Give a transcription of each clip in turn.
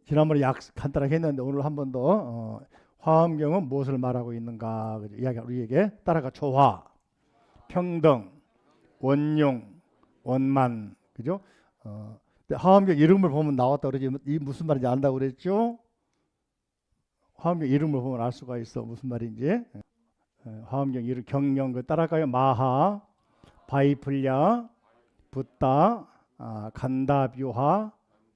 지난번에 간단하게 했는데 오늘 한 번 더 화엄경은 무엇을 말하고 있는가 이야기 우리에게 따라가 조화, 평등, 원용, 원만 그죠? 화엄경 이름을 보면 나왔다 그러지 이 무슨 말인지 안다고 그랬죠? 화엄경 이름을 보면 알 수가 있어 무슨 말인지. 화엄경 이름 경령 그 따라가요. 마하, 바이플랴, 붓다, 간다뷰하,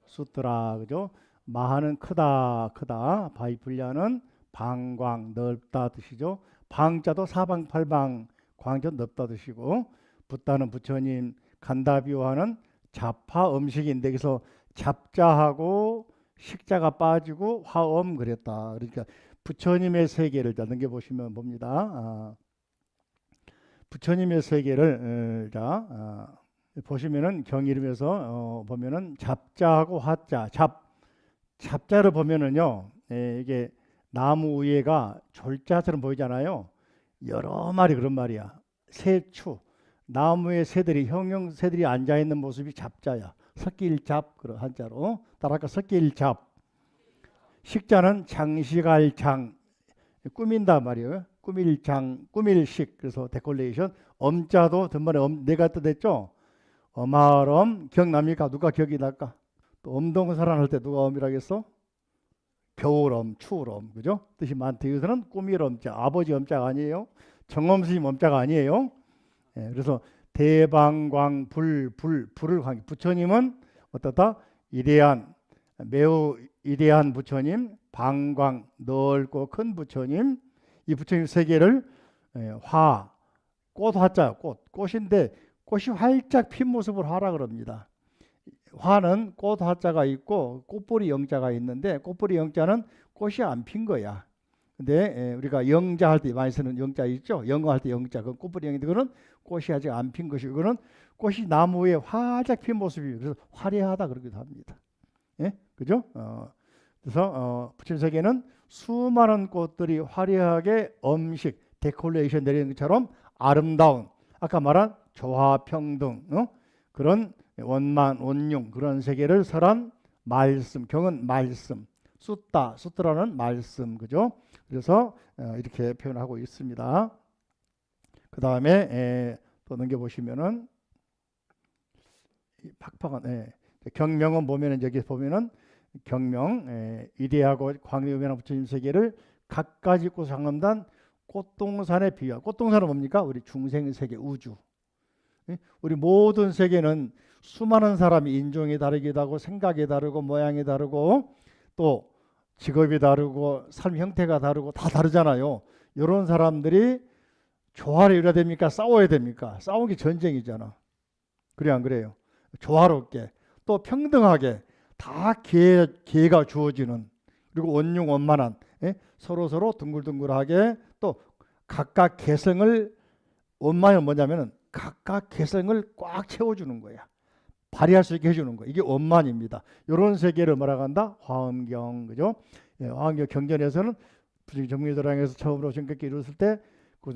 수트라 그죠? 마하는 크다 크다, 바이플랴는 방광 넓다 뜻이죠. 방자도 사방팔방 광저 넓다 뜻이고, 붓다는 부처님, 간다뷰하는 잡화 음식인데 여기서 잡자하고 식자가 빠지고 화엄 그랬다. 그러니까 부처님의 세계를 자 넘겨보시면 봅니다. 부처님의 세계를 보시면은 경이름에서 보면은 잡자하고 화자 잡자를 보면은요 이게 나무 위에가 졸자처럼 보이잖아요. 여러 마리 그런 말이야. 새추 나무에 새들이 형형 새들이 앉아 있는 모습이 잡자야. 석기일잡 그런 한자로 따라가 석기일잡. 식자는 장식할장 꾸민다 말이에요. 꾸밀장 꾸밀식 그래서 데콜레이션. 엄자도 든말에 네가 뜻했죠. 엄하엄 기억납니까? 누가 기억이 날까? 또 엄동사란 할 때 누가 엄이라겠어? 겨울엄 추울엄 그죠? 뜻이 많대. 여기서는 꾸밀엄자 아버지 엄자가 아니에요. 정엄스님 엄자가 아니에요. 그래서 대방광 불을 관계. 부처님은 어떻다? 이대한 매우 이대한 부처님, 방광 넓고 큰 부처님. 이 부처님 세계를 꽃 화자 꽃인데 꽃이 활짝 핀 모습을 화라 그럽니다. 화는 꽃 화자가 있고 꽃뿌리 영자가 있는데 꽃뿌리 영자는 꽃이 안 핀 거야. 근데 우리가 영자 할 때 많이 쓰는 영자 있죠? 영어할 때 영자 그건 꽃뿌리 영인데 그거는 꽃이 아직 안 핀 것이고 그거는 꽃이 나무에 활짝 핀 모습이 그래서 화려하다 그러기도 합니다. 예? 그죠? 그래서 부처님 세계는 수많은 꽃들이 화려하게 음식 데코레이션 내리는 것처럼 아름다운 아까 말한 조화평등 그런 원만 원용 그런 세계를 설한 말씀. 경은 말씀. 수트라는 말씀 그죠? 그래서 이렇게 표현하고 있습니다. 그 다음에 또 넘겨보시면은 팍팍한 경명은 보면은 여기 보면은 경명 이대하고 광명한 부처님 세계를 갖가지 꽃 장엄단 꽃동산에 비유하. 꽃동산은 뭡니까? 우리 중생 세계 우주. 우리 모든 세계는 수많은 사람이 인종이 다르기도 하고 생각이 다르고 모양이 다르고 또 직업이 다르고 삶 형태가 다르고 다 다르잖아요. 이런 사람들이 조화를 이뤄야 됩니까? 싸워야 됩니까? 싸우는 게 전쟁이잖아. 그래 안 그래요? 조화롭게 또 평등하게 다 기회가 주어지는 그리고 원용 원만한 서로 둥글둥글하게 또 각각 개성을 원만은 뭐냐면은 각각 개성을 꽉 채워주는 거야. 발휘할 수 있게 해주는 거. 이게 원만입니다. 이런 세계를 뭐라고 한다? 화엄경 그죠? 화엄경 경전에서는 정미도량에서 처음으로 정격기 이루었을 때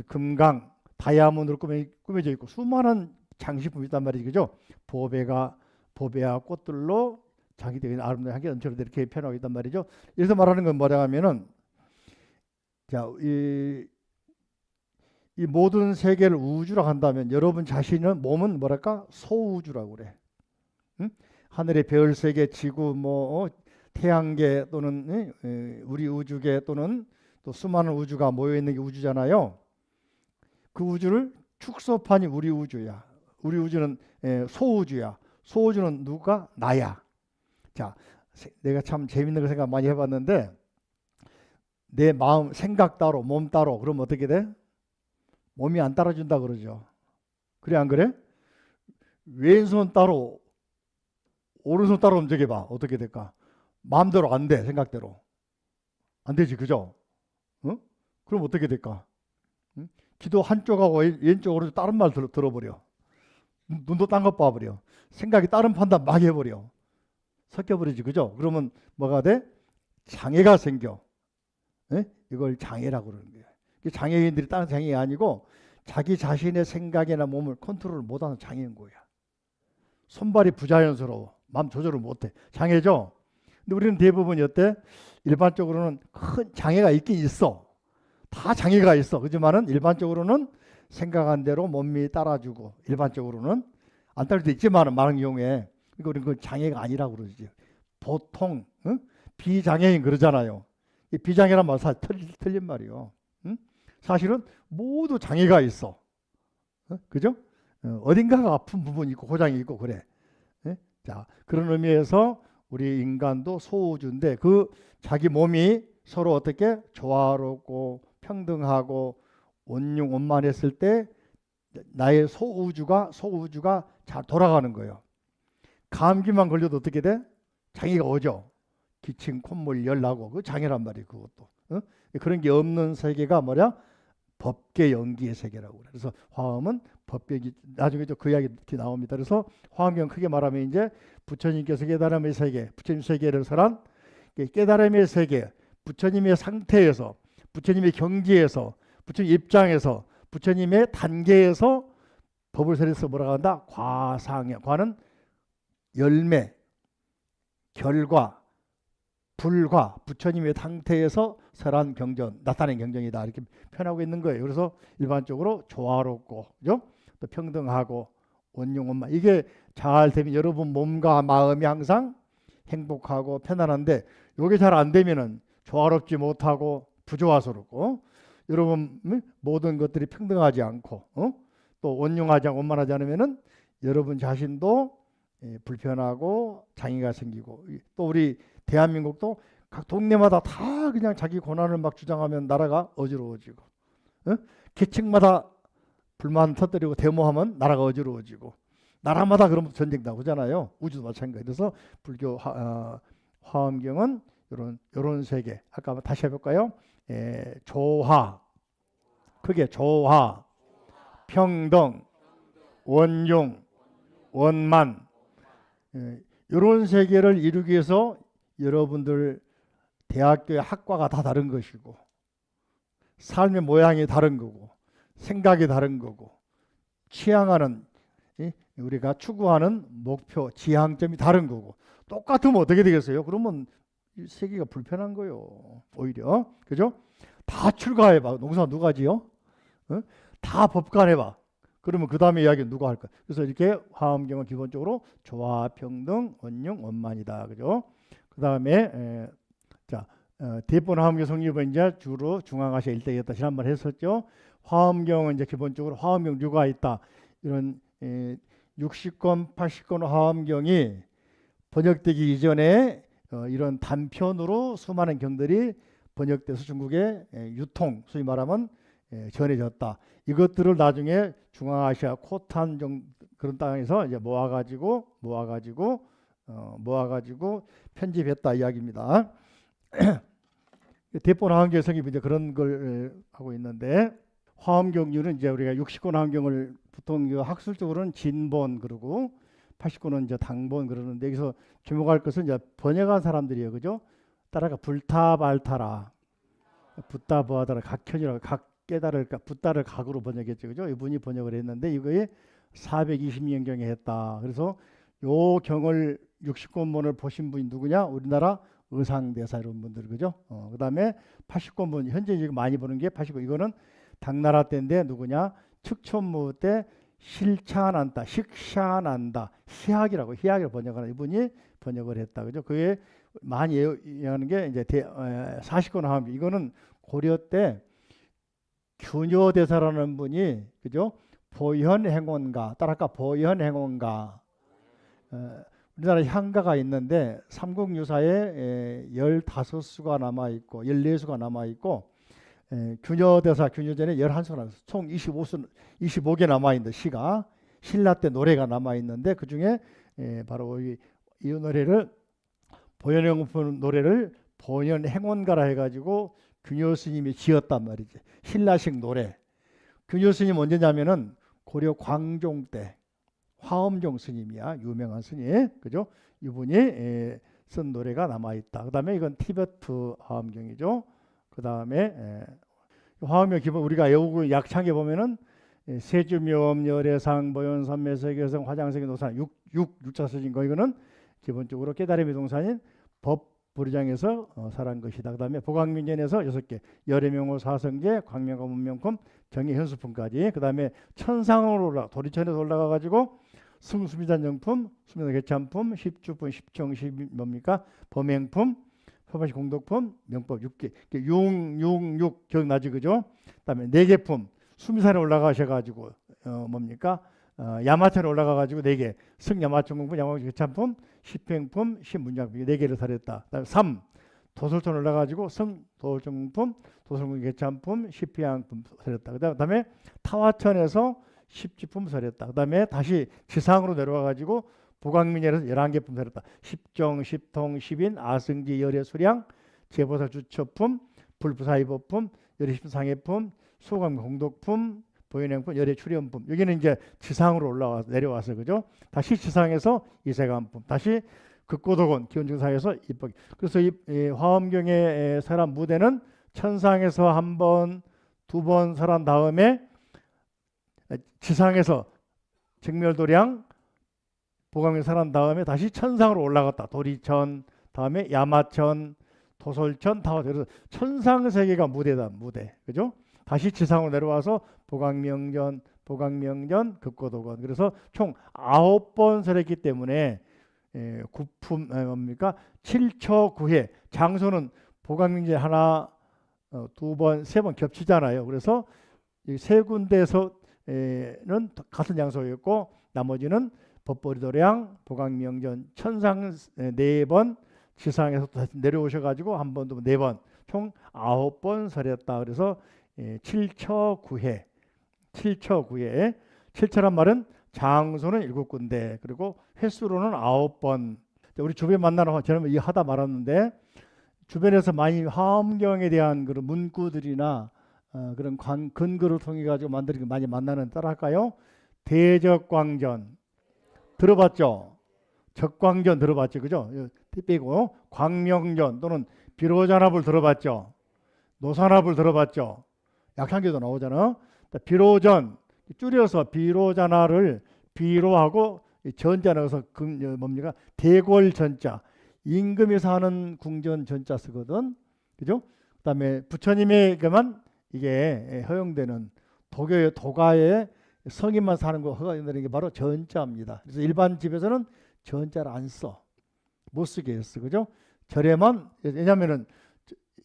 금강 다이아몬드로 꾸며져 있고 수많은 장식품이 있단 말이죠. 그죠? 보배와 꽃들로 장식되어 아름다운 향기 넘쳐서 이렇게 표현하고 있단 말이죠. 여기서 말하는 건 뭐냐 하면은 이 모든 세계를 우주라고 한다면 여러분 자신은 몸은 뭐랄까? 소우주라고 그래. 응? 하늘의 별 세계, 지구, 태양계 또는 우리 우주계 또는 또 수많은 우주가 모여 있는 게 우주잖아요. 그 우주를 축소판이 우리 우주야. 우리 우주는 소우주야. 소우주는 누가? 나야. 자, 내가 참 재밌는 거 생각 많이 해봤는데 내 마음, 생각 따로, 몸 따로. 그럼 어떻게 돼? 몸이 안 따라준다 그러죠. 그래 안 그래? 왼손 따로 오른손 따로 움직여봐. 어떻게 될까? 마음대로 안 돼. 생각대로. 안 되지. 그죠? 그럼 어떻게 될까? 기도 한쪽하고 왼쪽 오른쪽 다른 말 들어버려. 눈도 딴 것 봐버려. 생각이 다른 판단 막 해버려. 섞여버리지. 그죠? 그러면 뭐가 돼? 장애가 생겨. 이걸 장애라고 그러는 거예요. 장애인들이 다른 장애가 아니고 자기 자신의 생각이나 몸을 컨트롤 못하는 장애인 거야. 손발이 부자연스러워. 마음 조절을 못해. 장애죠. 근데 우리는 대부분 어때? 일반적으로는 큰 장애가 있긴 있어. 다 장애가 있어. 그지만은 일반적으로는 생각한 대로 몸이 따라주고, 일반적으로는 안 따를 때 있지만은 많은 경우에, 그러니까 우리는 그 장애가 아니라고 그러지. 보통 비장애인 그러잖아요. 이 비장애란 말 사실 틀린 말이요. 사실은 모두 장애가 있어. 그죠? 어딘가가 아픈 부분이 있고 고장이 있고 그래. 자, 그런 의미에서 우리 인간도 소우주인데 그 자기 몸이 서로 어떻게 조화롭고 평등하고 온융원만했을 때 나의 소우주가 잘 돌아가는 거예요. 감기만 걸려도 어떻게 돼? 장애가 오죠. 기침, 콧물, 열 나고 그 장애란 말이에요. 그것도. 그런 게 없는 세계가 뭐냐? 법계 연기의 세계라고 그래. 그래서 화엄은 법계기 나중에 그 이야기 나옵니다. 그래서 화엄경 크게 말하면 이제 부처님께서 깨달음의 세계, 부처님 세계를 설한 깨달음의 세계, 부처님의 상태에서, 부처님의 경지에서, 부처님 입장에서, 부처님의 단계에서 법을 설해서 뭐라고 한다? 과상이야. 과는 열매, 결과, 불과, 부처님의 상태에서 설한 경전, 나타낸 경전이다 이렇게 표현하고 있는 거예요. 그래서 일반적으로 조화롭고, 그죠? 또 평등하고 온융원만, 이게 잘 되면 여러분 몸과 마음이 항상 행복하고 편안한데, 이게 잘 안 되면은 조화롭지 못하고 부조화스럽고, 여러분 모든 것들이 평등하지 않고, 또 온융하지 않고 원만하지 않으면은 여러분 자신도 불편하고 장애가 생기고, 또 우리 대한민국도 각 동네마다 다 그냥 자기 권한을 막 주장하면 나라가 어지러워지고, 계층마다 불만 터뜨리고 데모하면 나라가 어지러워지고, 나라마다 그러면 전쟁 나오잖아요. 우주도 마찬가지. 그래서 불교 화엄경은 이런 세계. 아까 다시 해볼까요? 조화, 크게 조화, 평등, 원용, 원만, 이런 세계를 이루기 위해서 여러분들 대학교의 학과가 다 다른 것이고, 삶의 모양이 다른 거고, 생각이 다른 거고, 취향하는 우리가 추구하는 목표, 지향점이 다른 거고, 똑같으면 어떻게 되겠어요? 그러면 세계가 불편한 거예요. 오히려. 그죠? 다 출가해봐. 농사 누가 지어? 다 법관해봐. 그러면 그 다음에 이야기는 누가 할까? 그래서 이렇게 화엄경은 기본적으로 조화, 평등, 원융, 원만이다. 그죠? 그 다음에 대본 화엄경 성립은 이제 주로 중앙아시아 일대였다. 지난번에 했었죠. 화엄경은 이제 기본적으로 화엄경류가 있다. 이런 60권, 80권 화엄경이 번역되기 이전에 이런 단편으로 수많은 경들이 번역돼서 중국에 유통, 소위 말하면 전해졌다. 이것들을 나중에 중앙아시아 코탄 그런 땅에서 이제 모아가지고 편집했다 이야기입니다. 대본 화엄경 성립이 이제 그런 걸 하고 있는데, 화엄경류는 이제 우리가 60권 화엄경을 보통 학술적으로는 진본 그러고 80권은 이제 당본 그러는데, 여기서 주목할 것은 이제 번역한 사람들이에요. 그죠? 따라가 불타발타라, 붓다보아다라, 각현이라고, 각 깨달을까, 붓다를 각으로 번역했죠. 그죠? 이분이 번역을 했는데 이거에 420년경에 했다. 그래서 요 경을 60권본을 보신 분이 누구냐? 우리나라 의상대사 이런 분들. 그죠? 그 다음에 80권본, 현재 지금 많이 보는 게 80권. 이거는 당나라 때인데 누구냐? 측천무 때 실차난다, 식샤난다, 희학이라고, 희학을 번역하는 이분이 번역을 했다. 그죠? 그게 많이 얘기하는 게 이제 40권 화엄경. 이거는 고려 때 균요대사라는 분이, 그죠? 보현행원가, 따라까 보현행원가, 우리나라 향가가 있는데 삼국유사에 15수가 남아있고 14수가 남아있고, 균요대사, 균요전에 11수가 남아있어요. 총 25개 남아있는데, 시가 신라 때 노래가 남아있는데 그 중에 바로 이 노래를, 보현행원 노래를 보현행원가라 해가지고 균요 스님이 지었단 말이지. 신라식 노래. 균요 스님 언제냐면은 고려 광종 때 화엄종 스님이야. 유명한 스님. 그죠? 이분이 쓴 노래가 남아있다. 그 다음에 이건 티베트 화엄경이죠. 그 다음에 화엄경 기본 우리가 외우고 약창에 보면은 세주묘음 열애상 보현삼매세계성 화장세계 노산 육자 쓰진 거, 이거는 기본적으로 깨달음의 동산인 보리장에서 살한 것이다. 그다음에 보광명전에서 6개, 열애명호 사성제, 광명과 문명품, 정의현수품까지. 그다음에 천상으로 도리천에서 올라가 가지고 승수미단정품, 수미단개찬품, 십주품, 십정십 뭡니까? 범행품, 서바시 공덕품, 명법 6개, 6 기억나지 그죠? 그다음에 4개품, 수미산에 올라가셔가지고 뭡니까? 야마천에 올라가가지고 4개, 승야마천공품, 야마천개찬품, 십행품, 십문장품 4개를 살했다. 그다음에 3, 도솔천 올라가지고 승도솔천공품, 도솔공개찬품, 십피양품 살했다. 그다음에 타화천에서 십지품 살했다. 그다음에 다시 지상으로 내려와가지고 보광민열에서 11개품 살했다. 십정, 십통, 십인, 아승지, 열애, 수량, 제보살 주처품, 불부사이법품, 열애 십상해품, 소강 공덕품, 보현행품, 열애 출연품. 여기는 이제 지상으로 올라와서 내려와서 그죠? 다시 지상에서 이세간품, 다시 극고도곤 기원증상에서 입법. 그래서 이 화엄경의 설한 무대는 천상에서 한 번, 2번 설한 다음에 지상에서 정멸도량 보광명 설한 다음에 다시 천상으로 올라갔다. 도리천, 다음에 야마천, 도솔천, 타화. 그래서 천상 세계가 무대다. 무대. 그죠? 다시 지상으로 내려와서 보광명전, 급고도건. 그래서 총 9번 설했기 때문에 구품 뭡니까? 7처 9회. 장소는 보광명제 하나, 2번, 3번 겹치잖아요. 그래서 이 3군데에서는 같은 장소였고 나머지는 법보리도량, 보광명전, 천상 4번, 지상에서 다시 내려오셔가지고 한 번, 두 번, 4번, 총 9번 설했다. 그래서 7처 9회, 7처 9회. 7처란 말은 장소는 7군데, 그리고 횟수로는 9번. 우리 주변 만나는 저는 이 하다 말았는데 주변에서 많이 화엄경에 대한 그런 문구들이나 그런 근거를 통해 가지고 만들기 많이 만나는 따라할까요? 대적광전 들어봤죠? 적광전 들어봤죠, 그죠? 빼고 광명전 또는 비로잔합을 들어봤죠? 노산합을 들어봤죠? 약상계도 나오잖아. 비로전 줄여서 비로잔합을 비로하고 전자 넣어서 뭡니까? 대궐전자, 임금이 사는 궁전 전자 쓰거든, 그죠? 그다음에 부처님에게만 이게 허용되는 도가의 성인만 사는 거 허가되는 게 바로 전자입니다. 그래서 일반 집에서는 전자를 안 써, 못 쓰게 했어, 그죠? 절에만. 왜냐하면은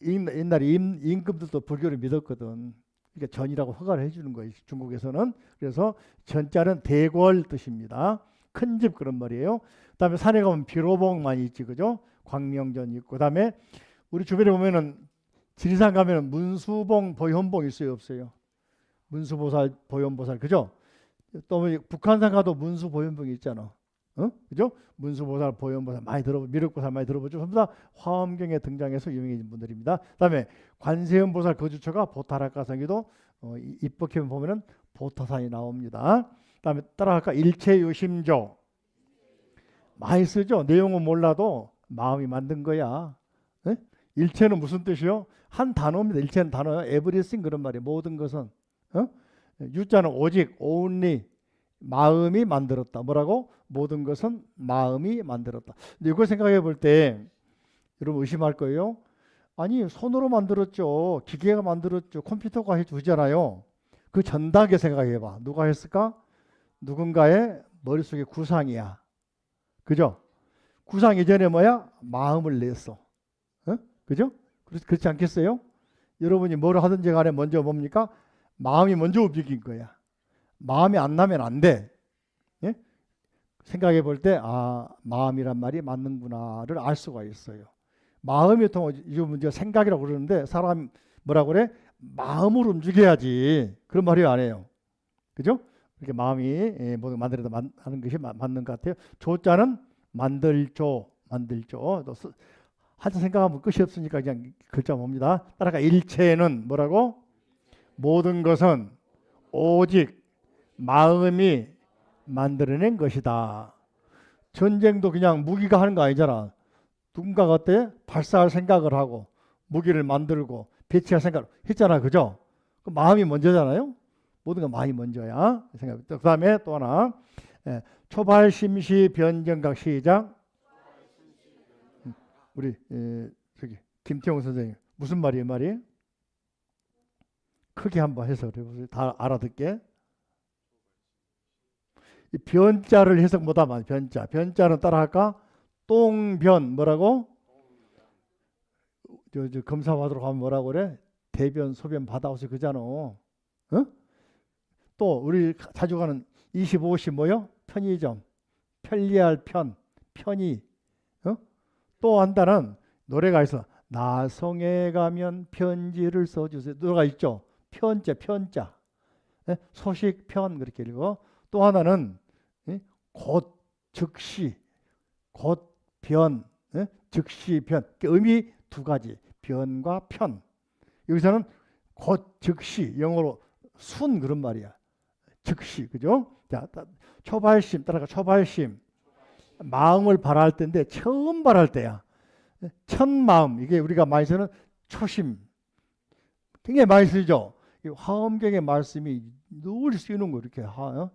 옛날에 임금들도 불교를 믿었거든. 그러니까 전이라고 허가를 해주는 거예요, 중국에서는. 그래서 전자는 대궐 뜻입니다. 큰 집 그런 말이에요. 그다음에 산에 가면 비로봉 많이 있지, 그죠? 광명전 있고. 그다음에 우리 주변에 보면은 지리산 가면은 문수봉, 보현봉 있어요, 없어요? 문수보살, 보현보살, 그죠? 또 북한산 가도 문수, 보현봉이 있잖아. 그죠? 문수보살, 보현보살 많이 미륵보살 많이 들어보죠. 전부 다 화엄경에 등장해서 유명해진 분들입니다. 그다음에 관세음보살 거주처가 보타락가성기도 입법해면 보면은 보타산이 나옵니다. 그다음에 따라갈까? 일체유심조 많이 쓰죠. 내용은 몰라도 마음이 만든 거야. 네? 일체는 무슨 뜻이요? 한 단어입니다. 일체는 단어요. everything 그런 말이에요. 모든 것은. 유자는 오직, only, 마음이 만들었다. 뭐라고? 모든 것은 마음이 만들었다. 근데 이걸 생각해 볼 때 여러분 의심할 거예요. 아니, 손으로 만들었죠. 기계가 만들었죠. 컴퓨터가 해주잖아요. 그 전단계 생각해 봐. 누가 했을까? 누군가의 머릿속에 구상이야. 그죠? 구상 이전에 뭐야? 마음을 냈어. 그죠? 그렇지 않겠어요? 여러분이 뭘 하든지 간에 먼저 뭡니까? 마음이 먼저 움직인 거야. 마음이 안 나면 안 돼. 예? 생각해 볼 때, 아, 마음이란 말이 맞는구나를 알 수가 있어요. 마음이 이거 생각이라고 그러는데, 사람 뭐라고 그래? 마음으로 움직여야지. 그런 말이 안 해요. 그죠? 이렇게 마음이 모든 만들어도 하는 것이 맞는 것 같아요. 조자는 만들조. 한참 생각하면 끝이 없으니까 그냥 글자 봅니다. 따라가 일체는 뭐라고? 모든 것은 오직 마음이 만들어낸 것이다. 전쟁도 그냥 무기가 하는 거 아니잖아. 누군가가 어때? 발사할 생각을 하고 무기를 만들고 배치할 생각을 했잖아, 그죠? 그 마음이 먼저잖아요. 모든 건 마음이 먼저야. 그 다음에 또 하나, 초발심시 변정각 시작. 우리 저기 김태용 선생님 무슨 말이에요, 말이? 크게 한번 해석을 해보세요. 다 알아듣게. 이 변자를 해석 못하면 변자. 변자는 따라할까? 똥변 뭐라고? 저 검사 받으러 가면 뭐라고 그래? 대변 소변 받아오세요 그잖아. 어? 또 우리 자주 가는 25시 뭐요? 편의점. 편리할 편. 편의. 또 한다는 노래가 있어. 나성에 가면 편지를 써주세요. 노래가 있죠. 편자, 편자. 소식 편 그렇게 읽어. 또 하나는 곧 즉시, 곧 변, 즉시 변. 의미 두 가지. 변과 편. 여기서는 곧 즉시 영어로 순 그런 말이야. 즉시 그죠? 자, 초발심 따라가. 초발심. 마음을 발할 때인데 처음 발할 때야. 첫 마음 이게 우리가 많이 쓰는 초심. 굉장히 많이 쓰죠. 화엄경의 말씀이 늘 쓰이는 거 이렇게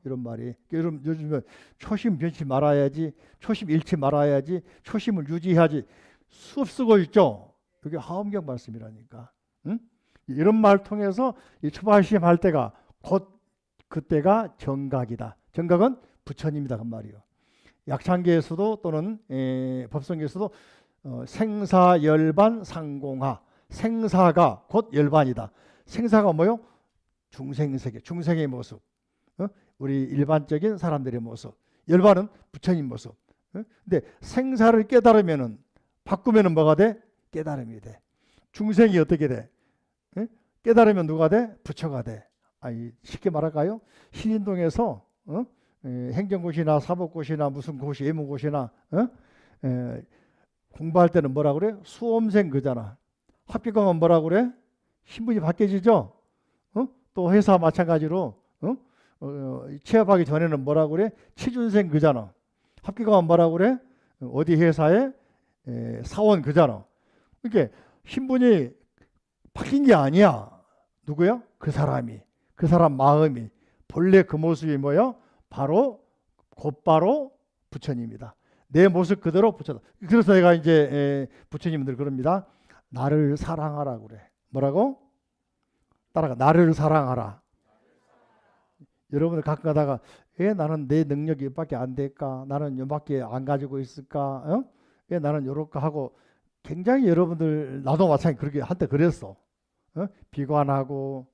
이런 말이. 여러분 요즘에 초심 변치 말아야지, 초심 잃지 말아야지, 초심을 유지해야지 수업 쓰고 있죠. 그게 화엄경 말씀이라니까. 응? 이런 말 통해서 이 초발심 할 때가 곧 그때가 정각이다. 정각은 부처님이다 그 말이요. 약창계에서도 또는 법성계에서도 생사열반 상공하. 생사가 곧 열반이다. 생사가 뭐요? 중생세계, 중생의 모습. 우리 일반적인 사람들의 모습. 열반은 부처님 모습. 근데 생사를 깨달으면은 바꾸면은 뭐가 돼? 깨달음이 돼. 중생이 어떻게 돼? 깨달으면 누가 돼? 부처가 돼. 쉽게 말할까요? 신인동에서 행정고시나 사법고시나 무슨 고시, 예문고시나 공부할 때는 뭐라 그래? 수험생 그잖아. 합격하면 뭐라 그래? 신분이 바뀌어지죠. 또 회사 마찬가지로 취업하기 전에는 뭐라 그래? 취준생 그잖아. 합격하면 뭐라 그래? 어디 회사에 사원 그잖아. 그러니까 신분이 바뀐 게 아니야. 누구야? 그 사람이. 그 사람 마음이. 본래 그 모습이 뭐야? 바로 곧바로 부처님이다. 내 모습 그대로 부처다. 그래서 내가 이제 부처님들 그럽니다. 나를 사랑하라 그래. 뭐라고? 따라가. 나를 사랑하라. 여러분들 가끔 가다가 왜 나는 내 능력이 이밖에 안 될까? 나는 이밖에 안 가지고 있을까? 왜 나는 이럴까 하고 굉장히 여러분들 나도 마찬가지 그렇게 한때 그랬어. 비관하고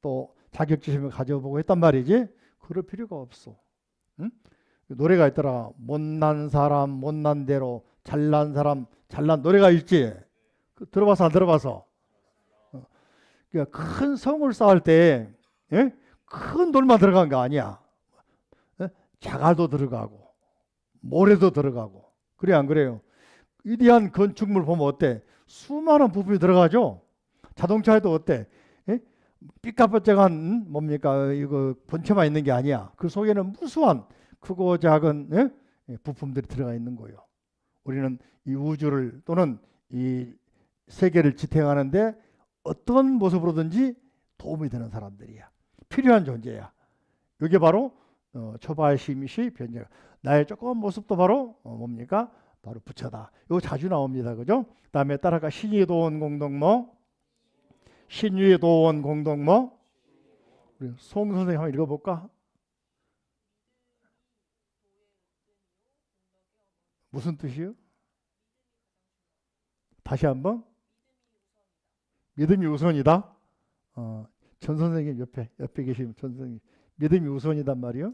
또 자격지심을 가져보고 했단 말이지. 그럴 필요가 없어. 노래가 있더라. 못난 사람 못난 대로 잘난 사람 잘난 노래가 있지. 들어봐서 안 들어봐서? 그러니까 큰 성을 쌓을 때 큰 돌만 들어간 거 아니야. 자갈도 들어가고 모래도 들어가고. 그래 안 그래요? 위대한 건축물 보면 어때? 수많은 부품이 들어가죠. 자동차에도 어때? 삐까뻔쩍한 뭡니까? 이거 본체만 있는 게 아니야. 그 속에는 무수한 크고 작은 부품들이 들어가 있는 거예요. 우리는 이 우주를 또는 이 세계를 지탱하는데 어떤 모습으로든지 도움이 되는 사람들이야. 필요한 존재야. 이게 바로 초발심시 변제가. 나의 조그만 모습도 바로 뭡니까? 바로 부처다. 이거 자주 나옵니다. 그죠? 다음에 따라가 신의도원 공동모. 신의도원 공동모. 우리 송 선생님 한번 읽어볼까? 무슨 뜻이요? 다시 한번. 믿음이 우선이다. 전 선생님 옆에 계시면 전 선생님 믿음이 우선이단 말이요.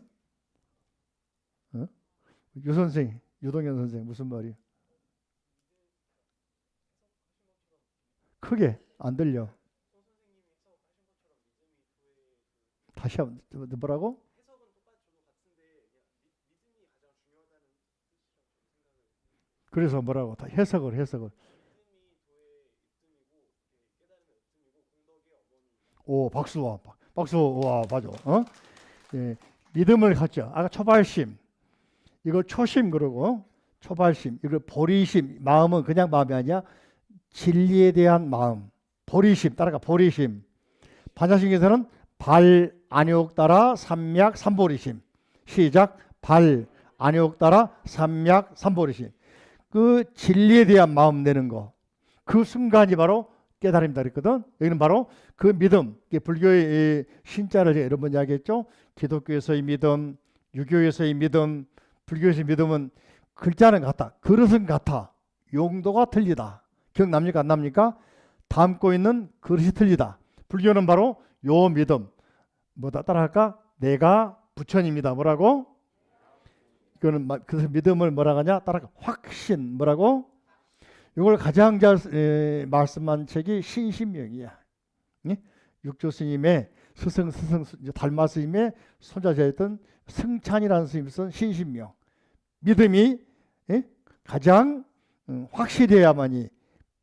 유 선생, 유동현 선생 무슨 말이요? 크게 안 들려. 다시 한번 뭐라고? 그래서 뭐라고? 다 해석을. 오, 박수 와. 맞아. 믿음을 갖죠. 아까 초발심. 이걸 초심 그러고 초발심. 이걸 보리심. 마음은 그냥 마음이 아니야. 진리에 대한 마음. 보리심. 따라가 보리심. 반야신경에서는 발 안욕 따라 삼약 삼보리심. 시작. 발 안욕 따라 삼약 삼보리심. 그 진리에 대한 마음 내는 거, 그 순간이 바로 깨달음이다 그랬거든. 여기는 바로 그 믿음, 불교의 신자를 제가 여러 번 이야기했죠. 기독교에서의 믿음, 유교에서의 믿음, 불교에서의 믿음은 글자는 같다, 그릇은 같아, 용도가 틀리다. 기억납니까? 안 납니까? 담고 있는 그릇이 틀리다. 불교는 바로 요 믿음, 뭐다 따라할까? 내가 부처님이다. 뭐라고? 이거는 그래서 믿음을 뭐라고 하냐? 따라가 확신. 뭐라고? 이걸 가장 잘 말씀한 책이 신신명이야. 예? 육조 스님의 스승 달마 스님의 손자제였던 승찬이라는 스님이 쓴 신신명. 믿음이 가장 확실해야만이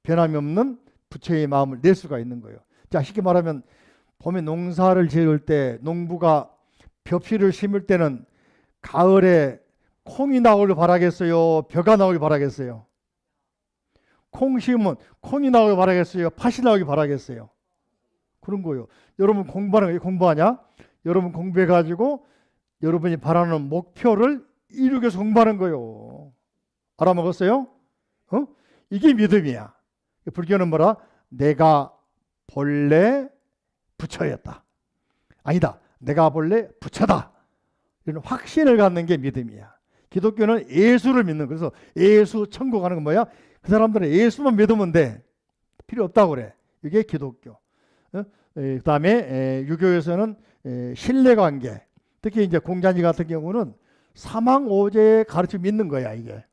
변함이 없는 부처의 마음을 낼 수가 있는 거예요. 자, 쉽게 말하면 봄에 농사를 지을 때 농부가 벼피를 심을 때는 가을에 콩이 나오길 바라겠어요? 벼가 나오길 바라겠어요? 콩 심으면 콩이 나오길 바라겠어요? 팥이 나오길 바라겠어요? 그런 거예요. 여러분 공부하는 거 공부하냐? 여러분 공부해가지고 여러분이 바라는 목표를 이루기 위해서 공부하는 거예요. 알아먹었어요? 이게 믿음이야. 불교는 뭐라? 내가 본래 부처였다. 아니다. 내가 본래 부처다. 이런 확신을 갖는 게 믿음이야. 기독교는 예수를 믿는. 그래서 예수 천국 하는 건 뭐야? 그 사람들은 예수만 믿으면 돼. 필요 없다고 그래. 이게 기독교. 그 다음에 유교에서는 신뢰관계. 특히 이제 공자님 같은 경우는 사망오제 가르쳐 믿는 거야, 이게.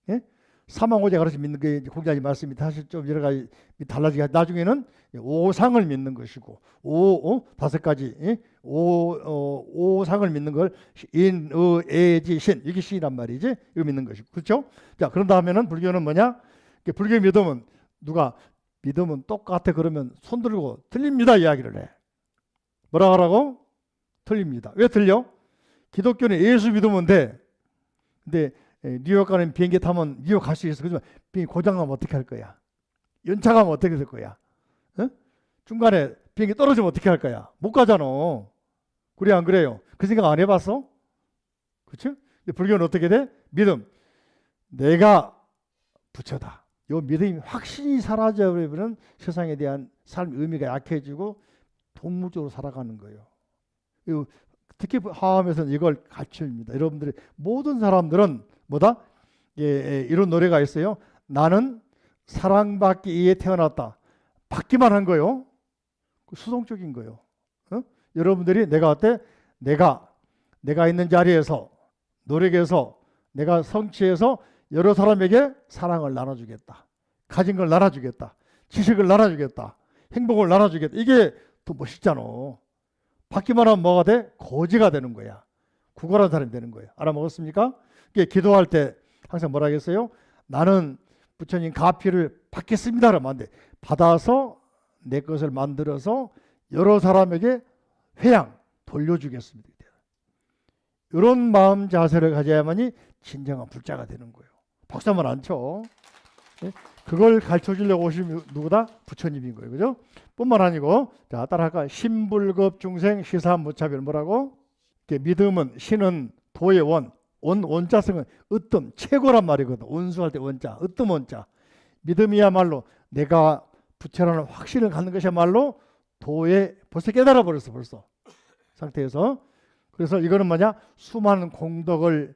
예? 사망오제 가르쳐 믿는 게 공자님 말씀이 사실 좀 여러 가지 달라지게 나중에는 오상을 믿는 것이고 다섯 가지 오상을 믿는 걸 인, 의, 애지, 신 이게 신이란 말이지. 이거 믿는 것이고 그렇죠? 자, 그런 다음에는 불교는 뭐냐? 불교 믿음은 누가 믿음은 똑같아 그러면 손 들고 틀립니다 이야기를 해. 뭐라 하라고? 틀립니다. 왜 틀려? 기독교는 예수 믿으면 돼. 근데 뉴욕 가는 비행기 타면 뉴욕 갈 수 있어. 그지만 비행기 고장나면 어떻게 할 거야? 연차 가면 어떻게 될 거야? 중간에 비행기 떨어지면 어떻게 할 거야? 못 가잖아. 그래 안 그래요? 그 생각 안 해봤어? 그렇죠? 불교는 어떻게 돼? 믿음. 내가 부처다. 요 믿음이 확신이 사라져버리면 세상에 대한 삶 의미가 약해지고 동물적으로 살아가는 거예요. 특히 하암에서는 이걸 가르쳐줍니다. 여러분들이 모든 사람들은 뭐다? 이런 노래가 있어요. 나는 사랑받기 위해 태어났다. 받기만 한 거예요. 수동적인 거예요. 여러분들이 내가 어때? 내가 있는 자리에서 노력해서 내가 성취해서 여러 사람에게 사랑을 나눠주겠다. 가진 걸 나눠주겠다. 지식을 나눠주겠다. 행복을 나눠주겠다. 이게 더 멋있잖아. 받기만 하면 뭐가 돼? 거지가 되는 거야. 구걸한 사람이 되는 거예요. 알아먹었습니까? 기도할 때 항상 뭐라 하겠어요? 나는 부처님 가피를 받겠습니다. 그러면 안 돼. 받아서 내 것을 만들어서 여러 사람에게 회양 돌려주겠습니다. 이런 마음 자세를 가져야만이 진정한 불자가 되는 거예요. 박수 한번 안 쳐. 그걸 가르쳐 주려고 오신 누구다? 부처님인 거예요. 그죠? 뿐만 아니고, 자, 따라할까? 신불급 중생 시사무차별 뭐라고? 믿음은, 신은 도의 원자성은 으뜸, 최고란 말이거든. 원수할 때 원자, 으뜸 원자. 믿음이야말로 내가 부처라는 확신을 갖는 것이야말로 도에 벌써 깨달아 버렸어, 벌써. 상태에서. 그래서 이거는 뭐냐? 수많은 공덕을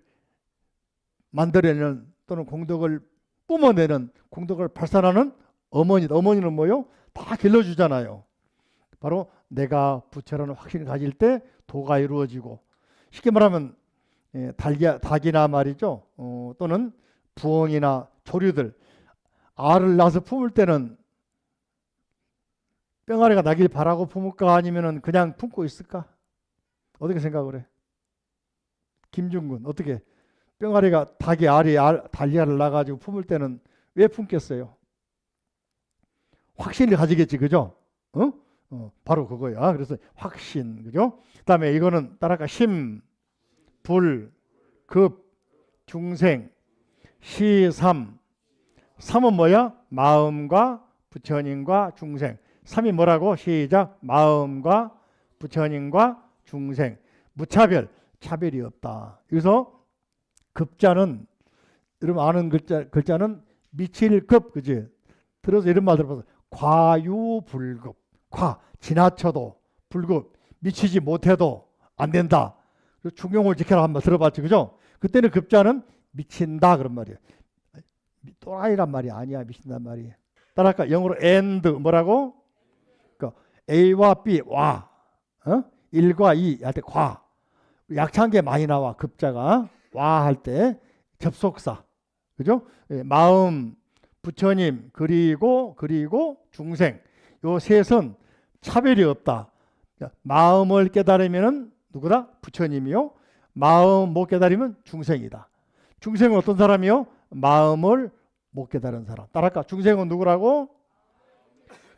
만들어내는 또는 공덕을 뿜어내는 공덕을 발산하는 어머니다. 어머니는 뭐요? 다 길러주잖아요. 바로 내가 부처라는 확신을 가질 때 도가 이루어지고 쉽게 말하면 닭이나 말이죠. 또는 부엉이나 조류들 알을 낳아서 품을 때는 뿅아리가 나길 바라고 품을까 아니면 그냥 품고 있을까? 어떻게 생각을 해? 김중근 어떻게? 뿅아리가 닭이 달걀을 낳아가지고 품을 때는 왜 품겠어요? 확신을 가지겠지, 그죠? 바로 그거야. 그래서 확신, 그죠? 그다음에 이거는 따라가 심, 불, 급, 중생, 시, 삼. 삼은 뭐야? 마음과 부처님과 중생. 삼이 뭐라고? 시작. 마음과 부처님과 중생. 무차별, 차별이 없다. 그래서 급자는 여러분 아는 글자는 미칠 급, 그지? 들어서 이런 말 들어봐서 과유불급. 지나쳐도 불급, 미치지 못해도 안 된다. 중용을 지켜라 한번 들어봤죠, 그죠? 그때는 급자는 미친다 그런 말이에요. 또라이란 말이 아니야, 미친단 말이에요. 따라할까? 영어로 and 뭐라고? 그러니까 A와 B 와, 1과 2 할 때 약찬 게 많이 나와. 급자가 와 할 때 접속사, 그죠? 마음, 부처님, 그리고 중생. 요 셋은 차별이 없다. 마음을 깨달으면 누구다? 부처님이요. 마음 못 깨달으면 중생이다. 중생은 어떤 사람이요? 마음을 못 깨달은 사람. 따라할까? 중생은 누구라고?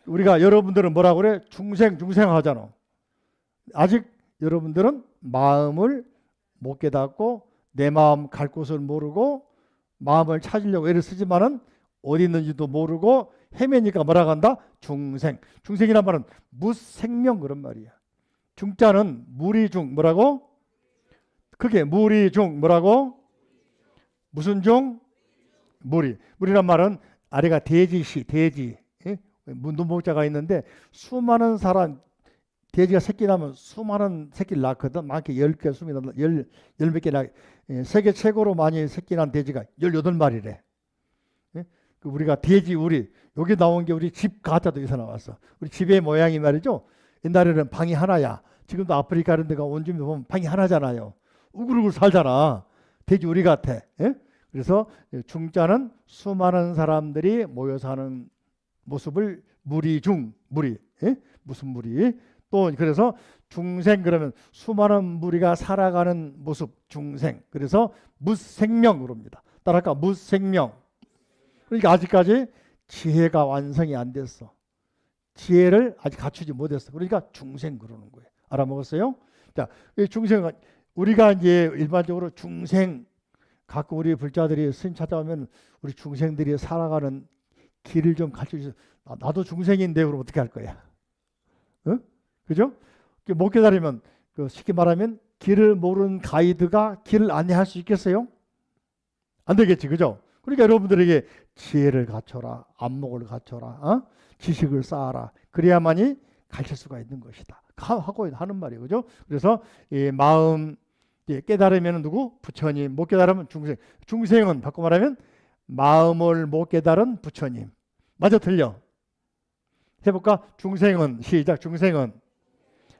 우리가 여러분들은 뭐라고 그래? 중생 하잖아. 아직 여러분들은 마음을 못 깨닫고 내 마음 갈 곳을 모르고 마음을 찾으려고 애를 쓰지만은 어디 있는지도 모르고 헤매니까 뭐라고 한다? 중생. 중생이란 말은 무생명 그런 말이야. 중자는 무리중 뭐라고? 크게 무리중 뭐라고? 무슨 중? 무리. 무리란 말은 아래가 돼지시, 돼지. 문동복자가 있는데 수많은 사람, 돼지가 새끼 나면 수많은 새끼를 낳거든. 많게 10개, 20개, 10몇 개 낳. 세계 최고로 많이 새끼 난 돼지가 18마리래. 우리가 돼지 우리 여기 나온 게 우리 집 가짜도 여기서 나왔어. 우리 집의 모양이 말이죠. 옛날에는 방이 하나야. 지금도 아프리카 이런 데가 온 주민 보면 방이 하나잖아요. 우글우글 살잖아. 돼지 우리 같아. 예? 그래서 중자는 수많은 사람들이 모여 사는 모습을 무리. 예? 무슨 무리? 또 그래서 중생 그러면 수많은 무리가 살아가는 모습 중생. 그래서 무생명 그럽니다. 따라할까? 무생명. 그러니까 아직까지 지혜가 완성이 안 됐어. 지혜를 아직 갖추지 못했어. 그러니까 중생 그러는 거예요. 알아먹었어요? 자, 중생 우리가 이제 일반적으로 중생 가끔 우리 불자들이 스님 찾아오면 우리 중생들이 살아가는 길을 좀 가르쳐 주세요. 나도 중생인데 그럼 어떻게 할 거야? 응? 그죠? 못 깨달으면 쉽게 말하면 길을 모르는 가이드가 길을 안내할 수 있겠어요? 안 되겠지, 그죠? 그러니까 여러분들에게 지혜를 갖춰라, 안목을 갖춰라, 지식을 쌓아라. 그래야만이 가르칠 수가 있는 것이다. 하고 하는 말이에요, 그죠? 그래서 이 마음 깨달으면 누구? 부처님. 못 깨달으면 중생. 중생은 바꿔 말하면 마음을 못 깨달은 부처님. 맞아, 틀려? 해볼까? 중생은 시작. 중생은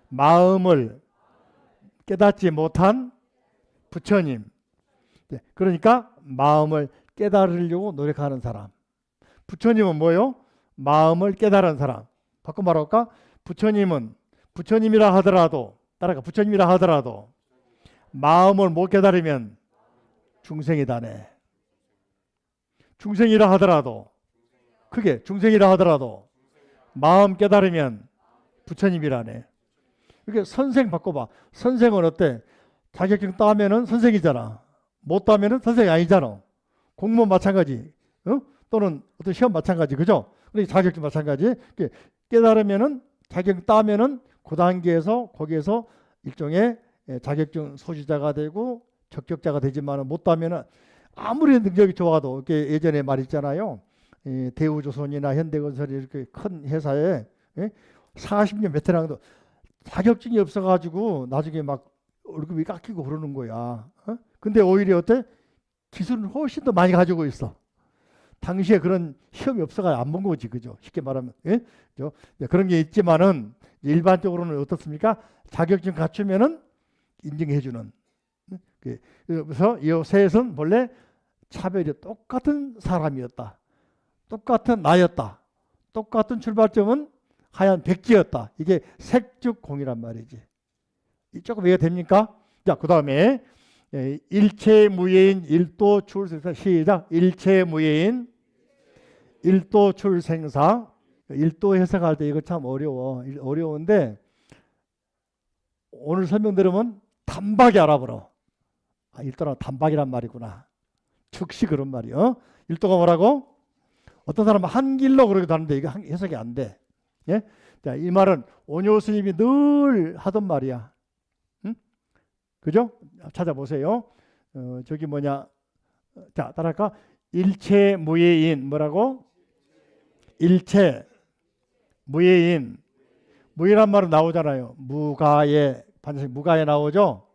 마음을 깨닫지 못한 부처님. 그러니까 마음을 깨달으려고 노력하는 사람. 부처님은 뭐요? 마음을 깨달은 사람. 바꿔 말할까? 부처님은 부처님이라 하더라도 따라가 부처님이라 하더라도 마음을 못 깨달으면 중생이다네. 중생이라 하더라도 크게 중생이라 하더라도 마음 깨달으면 부처님이라네. 이렇게 선생 바꿔봐. 선생은 어때? 자격증 따면은 선생이잖아. 못 따면은 선생이 아니잖아. 공무원 마찬가지, 또는 어떤 시험 마찬가지, 그죠? 그러니까 자격증 마찬가지. 깨달으면은 자격증 따면은 그 단계에서 거기에서 일종의 자격증 소지자가 되고 적격자가 되지만 못 따면은 아무리 능력이 좋아도 이렇게 예전에 말 있잖아요. 대우조선이나 현대건설이 이렇게 큰 회사에 40년 베테랑도 자격증이 없어가지고 나중에 막 월급이 깎이고 그러는 거야. 근데 오히려 어때? 기술은 훨씬 더 많이 가지고 있어. 당시에 그런 시험이 없어가 안 본 거지, 그죠? 쉽게 말하면. 예? 그런 게 있지만은 일반적으로는 어떻습니까? 자격증 갖추면은 인정해주는. 그래서 이 셋은 본래 차별이 똑같은 사람이었다. 똑같은 나였다. 똑같은 출발점은 하얀 백지였다. 이게 색즉공이란 말이지. 조금 이해가 됩니까? 자, 그 다음에 일체무예인 일도출생사. 시작. 일체무예인 일도출생사. 일도 해석할 때 이거 참 어려운데 오늘 설명 들으면 단박에 알아보러. 일도란 단박이란 말이구나. 즉시 그런 말이요. 일도가 뭐라고? 어떤 사람은 한 길로 그러기도 하는데 이거 해석이 안 돼. 예? 자, 이 말은 오뇨 스님이 늘 하던 말이야. 응? 그죠? 찾아보세요. 저기 뭐냐, 자, 따라할까? 일체 무예인. 뭐라고? 일체 무예인. 무예란 말은 나오잖아요. 무가에, 반드시 무가에 나오죠.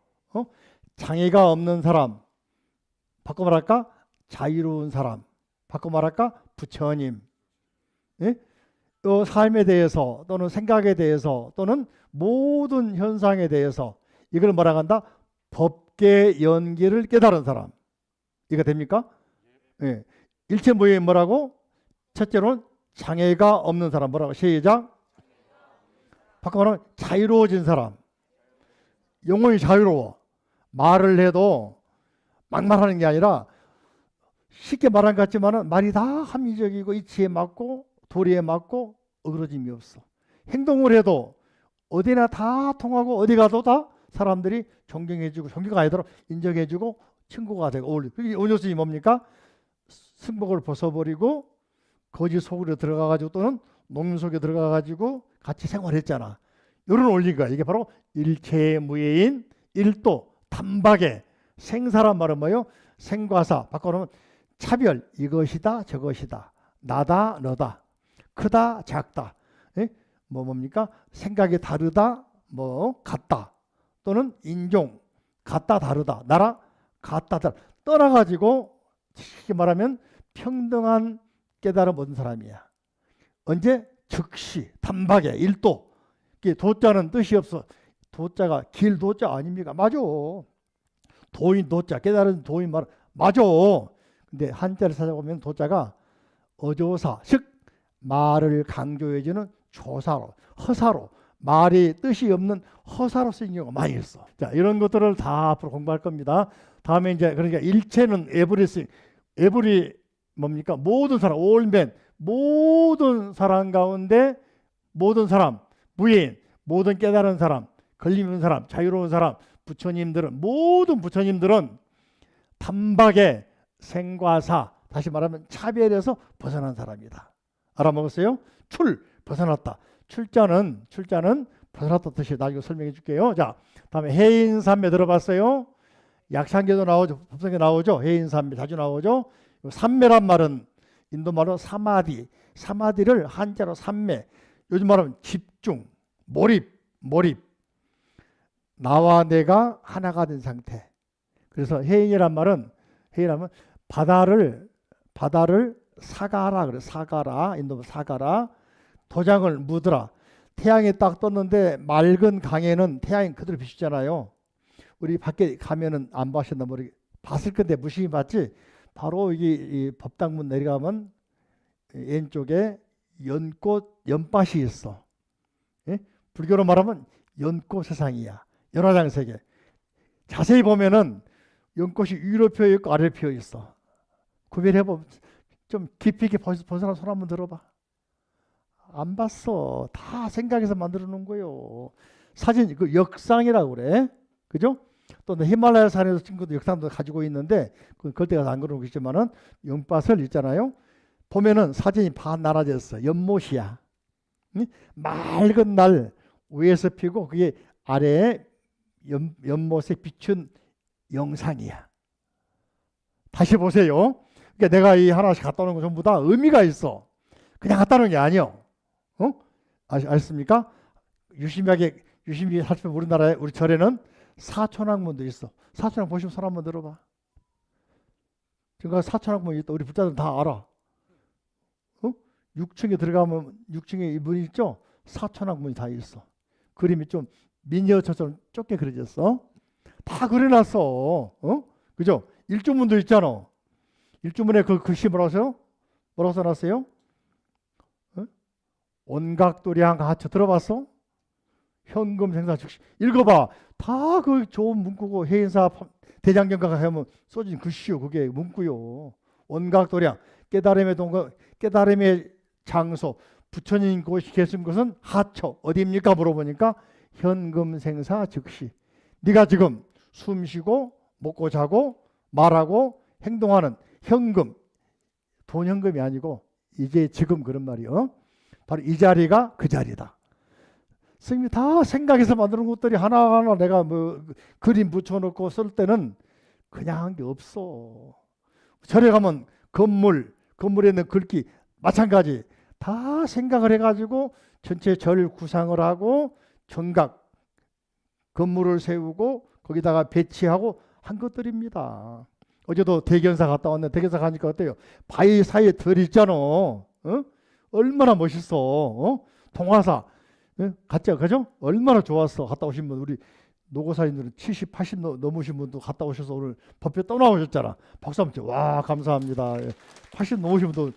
장애가 없는 사람. 바꿔 말할까? 자유로운 사람. 바꿔 말할까? 부처님. 예? 삶에 대해서 또는 생각에 대해서 또는 모든 현상에 대해서 이걸 뭐라고 한다? 법계 연기를 깨달은 사람. 이거 됩니까? 예. 일체 무예인 뭐라고? 첫째로는 장애가 없는 사람. 뭐라고? 시작. 바꿔 말하면 자유로워진 사람. 영혼이 자유로워. 말을 해도 막말하는 게 아니라 쉽게 말한 것 같지만 말이 다 합리적이고 이치에 맞고 도리에 맞고 어그러짐이 없어. 행동을 해도 어디나 다 통하고 어디 가도 다 사람들이 존경해주고, 존경가 아니더라 인정해주고 친구가 되고 어울리고. 그게 온유스이 뭡니까? 승복을 벗어버리고 거지 속으로 들어가가지고 또는 농민 속에 들어가가지고 같이 생활했잖아. 이런 원리가 이게 바로 일체무예인 일도 단박에 생사란 말은 뭐예요? 생과사 바꿔놓으면 차별, 이것이다 저것이다, 나다 너다, 크다 작다, 예? 뭡니까? 생각이 다르다, 뭐 같다, 또는 인종 같다 다르다, 나라 같다 다르다, 떠나가지고 쉽게 말하면 평등한 깨달음 얻은 사람이야. 언제? 즉시 단박에 일도. 도자는 뜻이 없어. 도자가 길 도자 아닙니까? 맞아. 도인 도자, 깨달은 도인 말 맞아. 근데 한자를 찾아보면 도자가 어조사, 즉 말을 강조해주는 조사로, 허사로, 말이 뜻이 없는 허사로 쓰인 경우가 많이 있어. 자, 이런 것들을 다 앞으로 공부할 겁니다. 다음에 이제 그러니까 일체는 에브리싱, 에브리 뭡니까? 모든 사람, 올맨, 모든 사람 가운데 모든 사람, 무예인, 모든 깨달은 사람, 걸림 있는 사람, 자유로운 사람, 부처님들은, 모든 부처님들은 단박에 생과사, 다시 말하면 차별에서 벗어난 사람이다. 알아먹었어요? 벗어났다. 출자는 벗어났다 뜻이 나중에 설명해 줄게요. 자, 다음에 해인삼매 들어봤어요? 약상계도 나오죠. 법성에 나오죠. 해인삼매 자주 나오죠. 삼매란 말은 인도 말로 사마디, 사마디를 한자로 삼매, 요즘 말하면 집중, 몰입. 나와 내가 하나가 된 상태. 그래서 해인이란 말은, 해인하면 바다를 사가라 그래. 사가라, 인도 사가라. 도장을 묻으라. 태양이 딱 떴는데 맑은 강에는 태양이 그대로 비추잖아요. 우리 밖에 가면은 안 봤었나 모르겠. 봤을 건데 무심히 봤지. 바로 이 법당문 내려가면 왼쪽에 연꽃 연밭이 있어. 예? 불교로 말하면 연꽃 세상이야. 연화장 세계. 자세히 보면은 연꽃이 위로 피어 있고 아래로 피어 있어. 구별해보면 좀 깊이 있게 본 사람 손 한번 들어봐. 안 봤어. 다 생각해서 만들어 놓은 거예요. 사진, 그 역상이라고 그래. 그죠? 또 히말라야 산에서 친구도 역상도 가지고 있는데, 그건 그때 가서 안 그러고 있지만은, 연밭을 있잖아요. 보면은 사진이 반 나눠졌어. 연못이야. 응? 맑은 날 위에서 피고, 그게 아래에 연못에 비춘 영상이야. 다시 보세요. 그러니까 내가 이 하나씩 갖다 놓은 거 전부 다 의미가 있어. 그냥 갖다 놓은 게 아니요. 아십니까? 유심히 살펴보면 우리나라에, 우리 절에는 사천왕문도 있어. 사천왕 보시면 손 한번 들어봐. 그러니까 사천왕문이 있다. 우리 부자들 다 알아. 6층에 들어가면 6층에 이 문이 있죠? 사천왕문이 다 있어. 그림이 좀 미니어처처럼 좁게 그려졌어. 다 그려놨어. 그죠? 일주문도 있잖아. 일주문에 그 글씨 뭐라고 써요? 뭐라고 써놨어요? 온각도량 하처 들어봤어? 현금 생사 즉시. 읽어봐. 다 그 좋은 문구고 해인사 대장경가 하면 써진 글씨요. 그게 문구요. 온각도량, 깨달음의 동거, 깨달음의 장소, 부처님 곳이 계신 것은 하처 어디입니까? 물어보니까 현금 생사 즉시. 네가 지금 숨 쉬고 먹고 자고 말하고 행동하는 현금, 돈 현금이 아니고 이제 지금 그런 말이요. 바로 이 자리가 그 자리다. 스님이 다 생각해서 만드는 것들이 하나하나 내가 뭐 그림 붙여놓고 쓸 때는 그냥 한 게 없어. 절에 가면 건물에 있는 글귀 마찬가지 다 생각을 해가지고 전체 절 구상을 하고 정각 건물을 세우고 거기다가 배치하고 한 것들입니다. 어제도 대견사 갔다 왔는데 대견사 가니까 어때요? 바위 사이에 들 있잖아. 어? 얼마나 멋있어. 어? 동화사 갔죠, 그죠? 얼마나 좋았어. 갔다 오신 분 우리 노고사님들은 70, 80 넘으신 분도 갔다 오셔서 오늘 법회 떠나오셨잖아. 박수 한번 쳐. 와 감사합니다. 80 넘으신 분도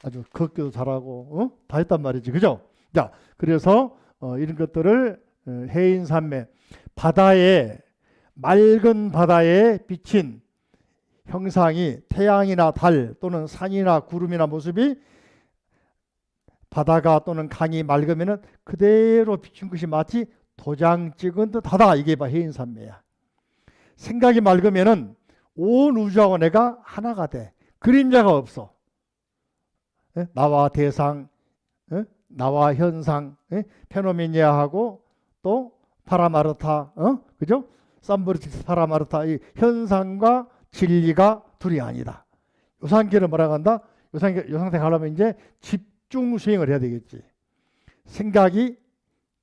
아주 걷기도 잘하고 다 했단 말이지, 그죠? 자, 그래서 이런 것들을 해인산매 바다에 맑은 바다에 비친 형상이 태양이나 달 또는 산이나 구름이나 모습이 바다가 또는 강이 맑으면은 그대로 비춘 것이 마치 도장 찍은 듯하다. 이게 바 해인산매야. 생각이 맑으면은 온 우주하고 내가 하나가 돼. 그림자가 없어. 에? 나와 대상, 에? 나와 현상, 에? 페노메니아하고 또 파라마르타, 그죠? 삼브리틱스 파라마르타, 이 현상과 진리가 둘이 아니다. 요 상태를 뭐라고 한다? 요 상태 가려면 이제 집중 수행을 해야 되겠지. 생각이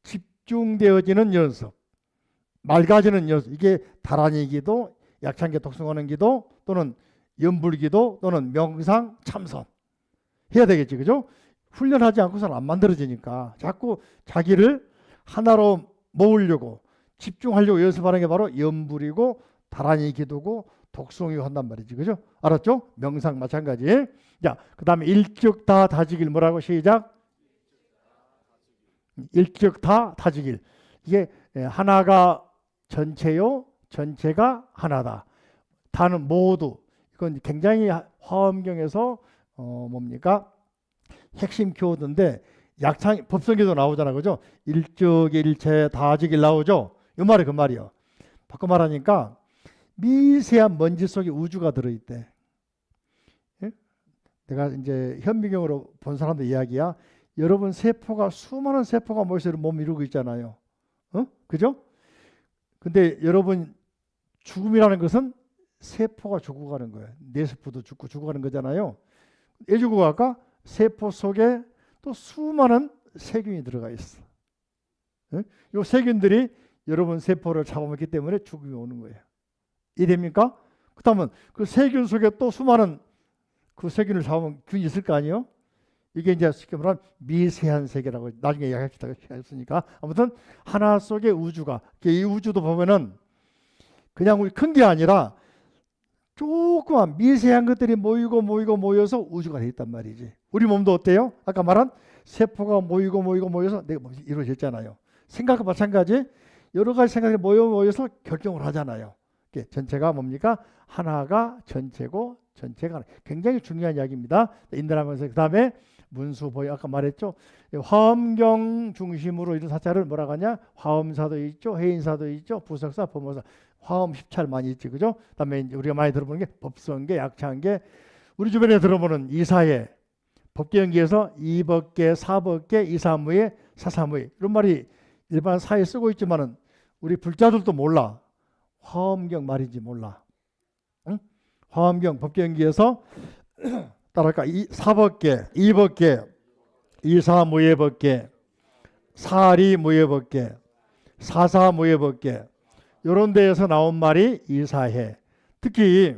집중되어지는 연습, 맑아지는 연습. 이게 다란이 기도, 약창계 독성하는 기도 또는 연불기도 또는 명상 참선 해야 되겠지, 그죠? 훈련하지 않고서는 안 만들어지니까 자꾸 자기를 하나로 모으려고 집중하려고 연습하는 게 바로 연불이고 다란이 기도고 독성이고 한단 말이지, 그죠? 알았죠? 명상 마찬가지. 자, 그 다음에 일적다 다지길 뭐라고 시작? 일적다 다지길. 이게 하나가 전체요, 전체가 하나다. 다는 모두. 이건 굉장히 화엄경에서 뭡니까? 핵심 키워드인데 약창 법성계도 나오잖아, 그죠? 일적일체 다지길 나오죠. 이 말이 그 말이요. 바꿔 말하니까 미세한 먼지 속에 우주가 들어있대. 예? 내가 이제 현미경으로 본 사람들 이야기야. 여러분 세포가 수많은 세포가 모여서 몸 이루고 있잖아요. 그죠? 근데 여러분 죽음이라는 것은 세포가 죽어가는 거예요. 내 세포도 죽고 죽어가는 거잖아요. 왜 죽어갈까? 세포 속에 또 수많은 세균이 들어가 있어. 이 세균들이 여러분 세포를 잡아먹기 때문에 죽음이 오는 거예요. 이해됩니까? 그렇다면 그 세균 속에 또 수많은 그 세균을 잡으면 균이 있을 거 아니에요? 이게 이제 쉽게 말하면 미세한 세계라고 나중에 이야기했으니까 아무튼 하나 속의 우주가 이 우주도 보면은 그냥 우리 큰 게 아니라 조그만 미세한 것들이 모여서 우주가 돼 있단 말이지. 우리 몸도 어때요? 아까 말한 세포가 모여서 내가 이루어졌잖아요. 생각과 마찬가지 여러 가지 생각이 모여서 결정을 하잖아요. 전체가 뭡니까? 하나가 전체고 전체가 하나. 굉장히 중요한 이야기입니다. 인들하면서 그 다음에 문수보유 아까 말했죠. 화엄경 중심으로 이런 사찰을 뭐라고 하냐? 화엄사도 있죠, 해인사도 있죠, 부석사, 범어사, 화엄 10차를 많이 있지, 그죠? 그다음에 이제 우리가 많이 들어보는 게 법성계, 약창계. 우리 주변에 들어보는 이사회, 법계연기에서 이법계, 사법계, 이사무예, 사사무예 이런 말이 일반 사회에 쓰고 있지만은 우리 불자들도 몰라. 화엄경 말인지 몰라. 응? 화엄경 법계연기에서 따라할까? 사법계, 이법계, 이사무예법계, 사리무예법계, 사사무예법계 이런 데에서 나온 말이 이사해. 특히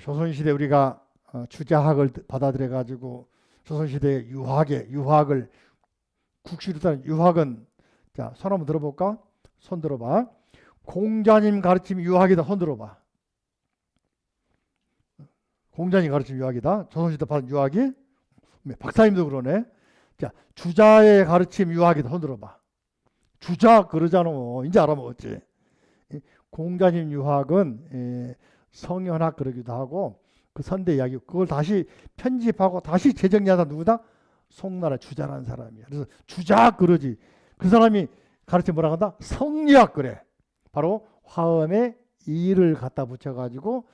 조선시대 우리가 주자학을 받아들여 가지고 조선시대 유학을 국시로 따른 유학은 자, 손 한번 들어볼까? 손 들어봐. 공자님 가르침 유학이다. 손 들어봐. 공자님 가르침 유학이다. 조선시대 받은 유학이 박사님도 그러네. 자, 주자의 가르침 유학이다. 손 들어봐. 주자 그러잖아. 이제 알아먹었지. 공자님 유학은 성현학 그러기도 하고 그 선대 이야기 그걸 다시 편집하고 다시 재정리하다 누구다? 송나라 주자라는 사람이야. 그래서 주자 그러지. 그 사람이 가르쳐 뭐라고 한다? 성리학 그래. 바로 화엄에 이를 갖다 붙여가지고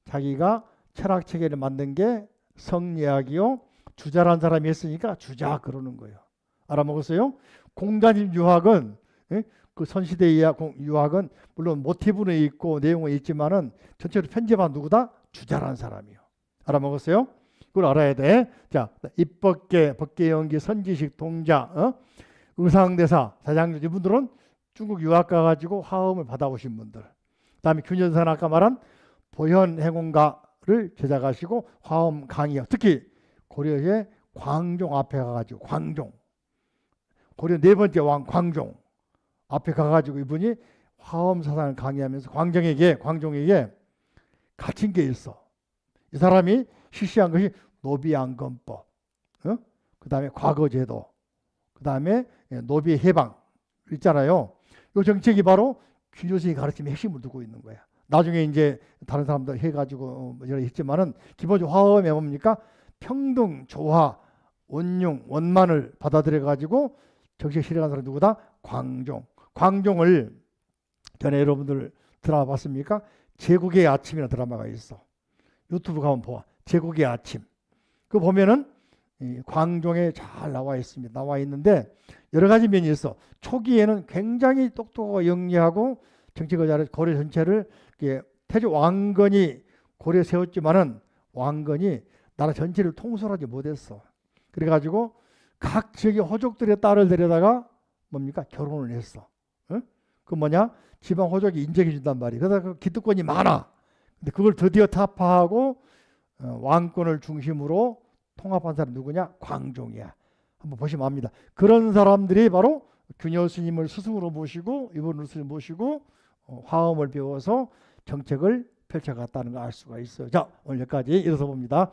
자기가 철학 체계를 만든 게 성리학이요. 주자라는 사람이 했으니까 주자 그러는 거예요. 알아먹었어요? 공자님 유학은 그 선시대 유학은 물론 모티브는 있고 내용은 있지만은 전체로 편집한 누구다? 주자란 사람이요. 알아먹었어요? 그걸 알아야 돼. 자, 입법계, 법계연기, 선지식, 동자, 의상대사, 사장님 이분들은 중국 유학 가가지고 화엄을 받아오신 분들. 그다음에 균열선 아까 말한 보현해공가를 제작하시고 화엄 강의요. 특히 고려의 광종 앞에 가가지고 광종, 고려 네 번째 왕 광종 앞에 가가지고 이분이 화엄 사상을 강의하면서 광종에게 갇힌 게 있어. 이 사람이 실시한 것이 노비안건법, 그 다음에 과거제도, 그 다음에 노비 해방 있잖아요. 이 정책이 바로 균조선이 가르침의 핵심을 두고 있는 거야. 나중에 이제 다른 사람들 해가지고 여러 했지만은 기본적으로 화엄에 뭡니까? 평등, 조화, 원융, 원만을 받아들여가지고 정책 실행한 사람이 누구다? 광종. 광종을 전에 여러분들 드라마 봤습니까? 제국의 아침이라는 드라마가 있어. 유튜브 가면 봐. 제국의 아침. 그 보면은 광종에 잘 나와 있습니다. 나와 있는데 여러 가지 면이 있어. 초기에는 굉장히 똑똑하고 영리하고 정책을 잘해 고려 전체를 태조 왕건이 고려 세웠지만은 왕건이 나라 전체를 통솔하지 못했어. 그래가지고 각 지역의 호족들의 딸을 데려다가 뭡니까? 결혼을 했어. 그 뭐냐? 지방 호족이 인정해 준단 말이에요. 그러다 그 기득권이 많아. 근데 그걸 드디어 타파하고 왕권을 중심으로 통합한 사람이 누구냐? 광종이야. 한번 보시면 압니다. 그런 사람들이 바로 균열 스님을 스승으로 모시고 이분을 스님 모시고 화엄을 배워서 정책을 펼쳐갔다는 걸 알 수가 있어요. 자, 오늘 여기까지 이어서 봅니다.